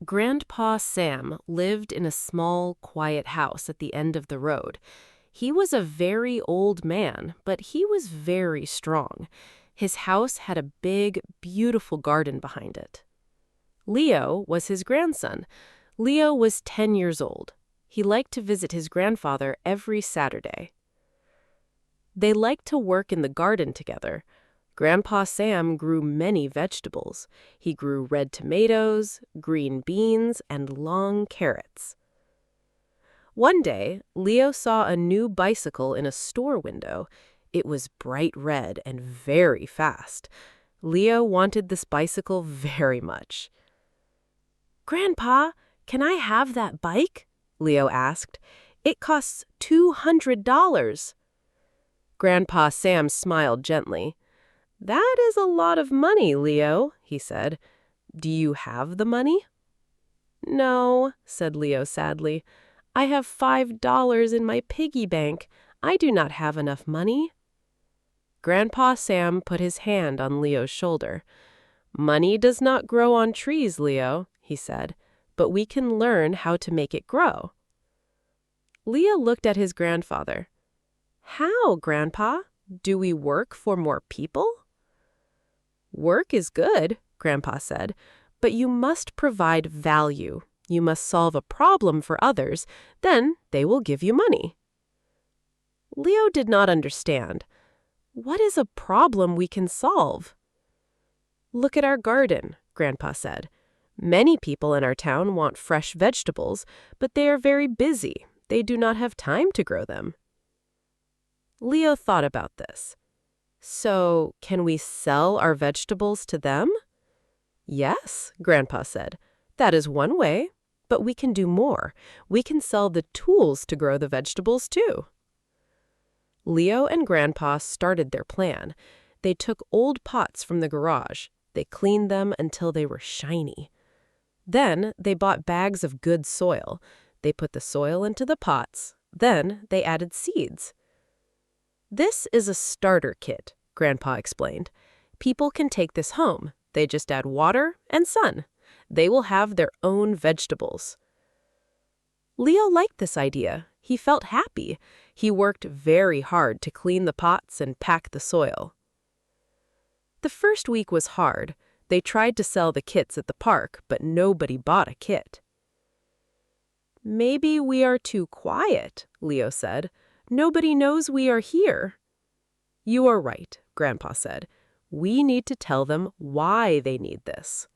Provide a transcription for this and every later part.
Grandpa Sam lived in a small, quiet house at the end of the road. He was a very old man, but he was very strong. His house had a big, beautiful garden behind it. Leo was his grandson. Leo was 10 years old. He liked to visit his grandfather every Saturday. They liked to work in the garden together. Grandpa Sam grew many vegetables. He grew red tomatoes, green beans, and long carrots. One day, Leo saw a new bicycle in a store window. It was bright red and very fast. Leo wanted this bicycle very much. "Grandpa, can I have that bike?" Leo asked. "It costs $200. Grandpa Sam smiled gently. "That is a lot of money, Leo," he said. "Do you have the money?" "No," said Leo sadly. "I have $5 in my piggy bank. I do not have enough money." Grandpa Sam put his hand on Leo's shoulder. "Money does not grow on trees, Leo," he said, "but we can learn how to make it grow." Leo looked at his grandfather. "How, Grandpa? Do we work for more people?" "Work is good," Grandpa said, "but you must provide value. You must solve a problem for others, then they will give you money." Leo did not understand. What is a problem we can solve? "Look at our garden," Grandpa said. "Many people in our town want fresh vegetables, but they are very busy. They do not have time to grow them." Leo thought about this. "So, can we sell our vegetables to them?" "Yes," Grandpa said. "That is one way, but we can do more. We can sell the tools to grow the vegetables too." Leo and Grandpa started their plan. They took old pots from the garage. They cleaned them until they were shiny. Then they bought bags of good soil. They put the soil into the pots. Then they added seeds. "This is a starter kit," Grandpa explained. "People can take this home. They just add water and sun. They will have their own vegetables." Leo liked this idea. He felt happy. He worked very hard to clean the pots and pack the soil. The first week was hard. They tried to sell the kits at the park, but nobody bought a kit. "Maybe we are too quiet," Leo said. "Nobody knows we are here." "You are right," Grandpa said. "We need to tell them why they need this."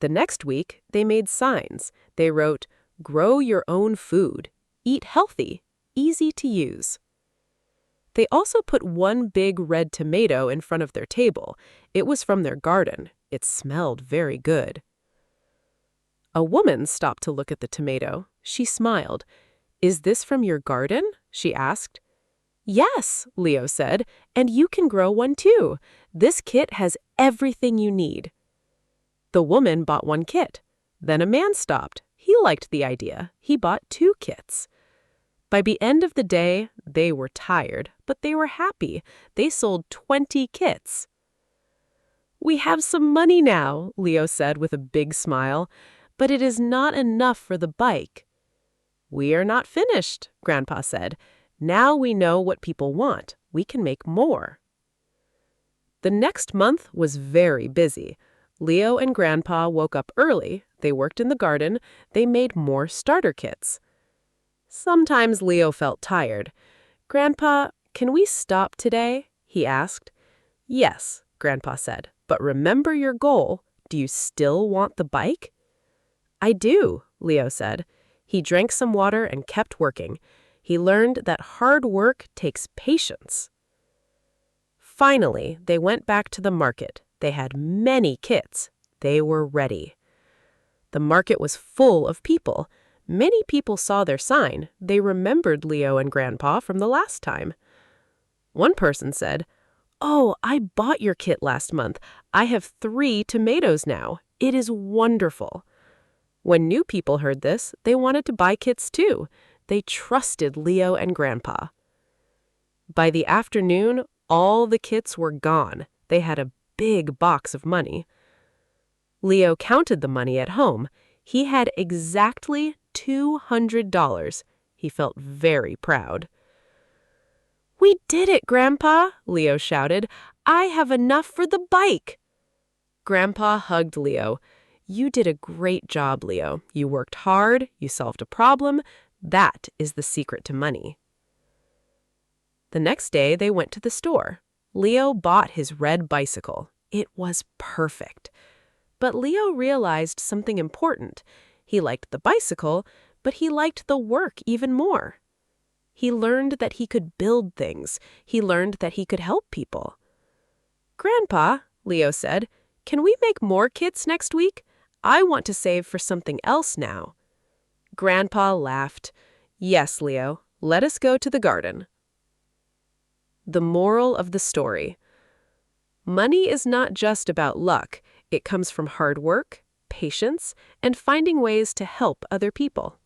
The next week, they made signs. They wrote, "Grow your own food. Eat healthy. Easy to use." They also put one big red tomato in front of their table. It was from their garden. It smelled very good. A woman stopped to look at the tomato. She smiled. "Is this from your garden?" she asked. "Yes," Leo said, "and you can grow one too. This kit has everything you need." The woman bought one kit. Then a man stopped. He liked the idea. He bought 2 kits. By the end of the day, they were tired, but they were happy. They sold 20 kits. "We have some money now," Leo said with a big smile, "but it is not enough for the bike." "We are not finished," Grandpa said. "Now we know what people want. We can make more." The next month was very busy. Leo and Grandpa woke up early. They worked in the garden. They made more starter kits. Sometimes Leo felt tired. "Grandpa, can we stop today?" he asked. "Yes," Grandpa said, "but remember your goal. Do you still want the bike?" "I do," Leo said. He drank some water and kept working. He learned that hard work takes patience. Finally, they went back to the market. They had many kits. They were ready. The market was full of people. Many people saw their sign. They remembered Leo and Grandpa from the last time. One person said, "Oh, I bought your kit last month. I have 3 tomatoes now. It is wonderful." When new people heard this, they wanted to buy kits too. They trusted Leo and Grandpa. By the afternoon, all the kits were gone. They had a big box of money. Leo counted the money at home. He had exactly $200. He felt very proud. "We did it, Grandpa!" Leo shouted. "I have enough for the bike!" Grandpa hugged Leo. "You did a great job, Leo. You worked hard, you solved a problem. That is the secret to money." The next day, they went to the store. Leo bought his red bicycle. It was perfect. But Leo realized something important. He liked the bicycle, but he liked the work even more. He learned that he could build things. He learned that he could help people. "Grandpa," Leo said, "can we make more kits next week? I want to save for something else now." Grandpa laughed. "Yes, Leo, let us go to the garden." The moral of the story: money is not just about luck. It comes from hard work, patience, and finding ways to help other people.